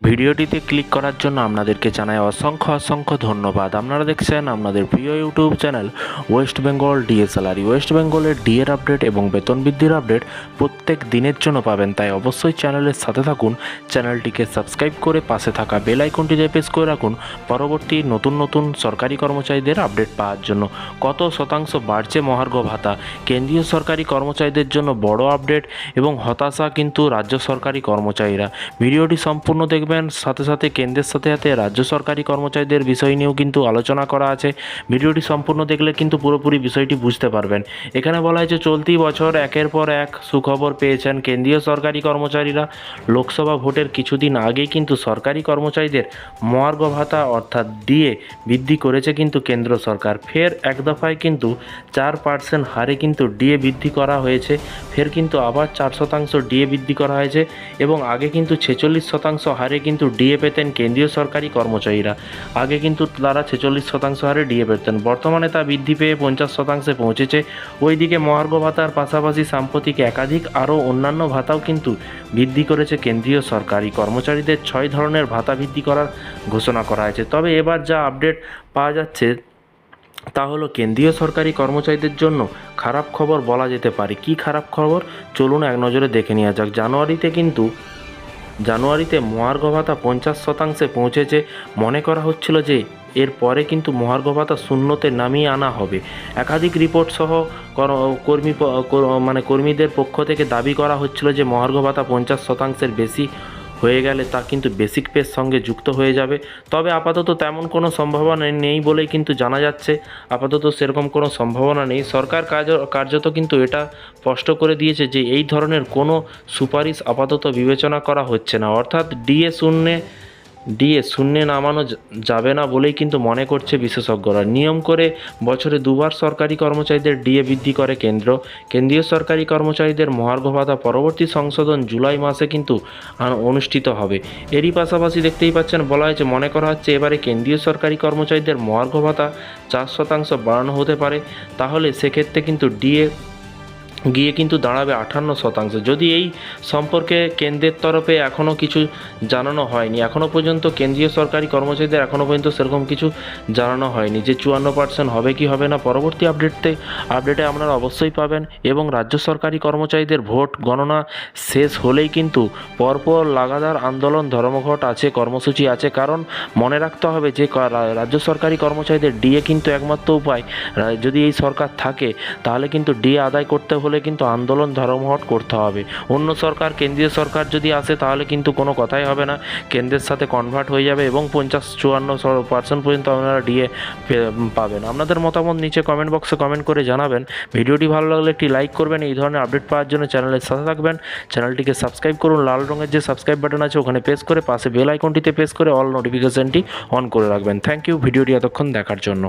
ভিডিওটিতে ক্লিক করার জন্য আপনাদেরকে জানাই অসংখ্য ধন্যবাদ। আপনারা দেখছেন আপনাদের প্রিয় YouTube channel West Bengal DA salary. West বেঙ্গলের ডিএর আপডেট এবং বেতন বৃদ্ধির আপডেট প্রত্যেক দিনের জন্য পাবেন, তাই অবশ্যই চ্যানেলের সাথে থাকুন। চ্যানেলটিকে সাবস্ক্রাইব করে পাশে থাকা বেল আইকনটিতে প্রেস করে রাখুন পরবর্তী নতুন সরকারি কর্মচারীদের আপডেট পাওয়ার জন্য। কত শতাংশ বাড়ছে মহার্ঘ ভাতা, কেন্দ্রীয় সরকারি কর্মচারীদের জন্য বড় আপডেট এবং হতাশা কিন্তু রাজ্য সরকারি কর্মচারীরা। ভিডিওটি সম্পূর্ণ দেখবেন, সাথে কেন্দ্রের সাথে রাজ্য সরকারি কর্মচারীদের বিষয় নিয়েও কিন্তু আলোচনা করা আছে। ভিডিওটি সম্পূর্ণ দেখলে কিন্তু পুরোপুরি বিষয়টি বুঝতে পারবেন। এখানে বলা হয়েছে চলতি বছর একের পর এক সুখবর পেয়েছেন কেন্দ্রীয় সরকারি কর্মচারীরা। লোকসভা ভোটের কিছুদিন আগেই কিন্তু সরকারি কর্মচারীদের মহার্ঘ ভাতা অর্থাৎ ডিএ বৃদ্ধি করেছে কিন্তু কেন্দ্র সরকার। ফের এক দফায় কিন্তু 4% হারে কিন্তু ডিএ বৃদ্ধি করা হয়েছে। ফের কিন্তু আবার 4% ডিএ বৃদ্ধি করা হয়েছে এবং আগে কিন্তু 46% হারে কিন্তু ডিএ পেতেন কেন্দ্রীয় সরকারি কর্মচারীরা। আগে কিন্তু তারা 46% হারে ডিএ পেতেন, বর্তমানে তা বৃদ্ধি পেয়ে 50%-এ পৌঁছেছে। ওইদিকে মহার্ঘ ভাতার পাশাপাশি সাম্প্রতিক একাধিক আরও অন্যান্য ভাতাও কিন্তু বৃদ্ধি করেছে কেন্দ্রীয় সরকারি কর্মচারীদের। 6 ধরনের ভাতা বৃদ্ধি করার ঘোষণা করা হয়েছে। তবে এবার যা আপডেট পাওয়া যাচ্ছে তা হলো কেন্দ্রীয় সরকারি কর্মচারীদের জন্য খারাপ খবর বলা যেতে পারে। কি খারাপ খবর চলুন এক নজরে দেখে নেওয়া যাক। জানুয়ারিতে মহার্ঘ ভাতা 50%-এ পৌঁছেছে। মনে করা হচ্ছিল যে এরপরে কিন্তু মহার্ঘ ভাতা শূন্যতে নামিয়ে আনা হবে। একাধিক রিপোর্ট সহ কর্মীদের পক্ষ থেকে দাবি করা হচ্ছিল যে মহার্ঘ ভাতা 50%-এর বেশি হয়ে গেলে তা কিন্তু বেসিক পের সঙ্গে যুক্ত হয়ে যাবে। তবে আপাতত তেমন কোনো সম্ভাবনা নেই বলেই কিন্তু জানা যাচ্ছে। আপাতত সেরকম কোনো সম্ভাবনা নেই। সরকার কার্যত কিন্তু এটা স্পষ্ট করে দিয়েছে যে এই ধরনের কোনো সুপারিশ আপাতত বিবেচনা করা হচ্ছে না, অর্থাৎ ডিএ শূন্যে নামানো যাবে না বলেই কিন্তু মনে করছে বিশেষজ্ঞরা। নিয়ম করে বছরে দুবার সরকারি কর্মচারীদের ডিএ বৃদ্ধি করে কেন্দ্রীয় সরকারি কর্মচারীদের মহার্ঘ ভাতা পরবর্তী সংশোধন জুলাই মাসে কিন্তু অনুষ্ঠিত হবে। এরই পাশাপাশি দেখতেই পাচ্ছেন বলা হয়েছে, মনে করা হচ্ছে এবারে কেন্দ্রীয় সরকারি কর্মচারীদের মহার্ঘ ভাতা 4% বাড়ানো হতে পারে। তাহলে সেক্ষেত্রে কিন্তু ডিএ গিয়ে কিন্তু দাঁড়াবে 58%। যদি এই সম্পর্কে কেন্দ্রের তরফে এখনও কিছু জানানো হয়নি, এখনও পর্যন্ত কেন্দ্রীয় সরকারি কর্মচারীদের এখনও পর্যন্ত সেরকম কিছু জানানো হয়নি যে 54% হবে কি হবে না। পরবর্তী আপডেটে আপনারা অবশ্যই পাবেন। এবং রাজ্য সরকারি কর্মচারীদের ভোট গণনা শেষ হলেই কিন্তু পরপর লাগাতার আন্দোলন ধর্মঘট আছে, কর্মসূচি আছে। কারণ মনে রাখতে হবে যে রাজ্য সরকারি কর্মচারীদের ডিএ কিন্তু একমাত্র উপায়। যদি এই সরকার থাকে তাহলে কিন্তু ডিএ আদায় করতে হলে কিন্তু আন্দোলন ধর্মঘট করতে হবে। অন্য সরকার, কেন্দ্রীয় সরকার যদি আসে তাহলে কিন্তু কোনো কথাই হবে না, কেন্দ্রের সাথে কনভার্ট হয়ে যাবে এবং 50-54% পর্যন্ত আপনারা ডিএ পাবেন। আপনাদের মতামত নিচে কমেন্ট বক্সে কমেন্ট করে জানাবেন। ভিডিওটি ভালো লাগলে একটি লাইক করবেন। এই ধরনের আপডেট পাওয়ার জন্য চ্যানেলের সাথে থাকবেন। চ্যানেলটিকে সাবস্ক্রাইব করুন, লাল রঙের যে সাবস্ক্রাইব বাটন আছে ওখানে প্রেস করে পাশে বেল আইকনটিতে প্রেস করে অল নোটিফিকেশনটি অন করে রাখবেন। থ্যাংক ইউ ভিডিওটি এতক্ষণ দেখার জন্য।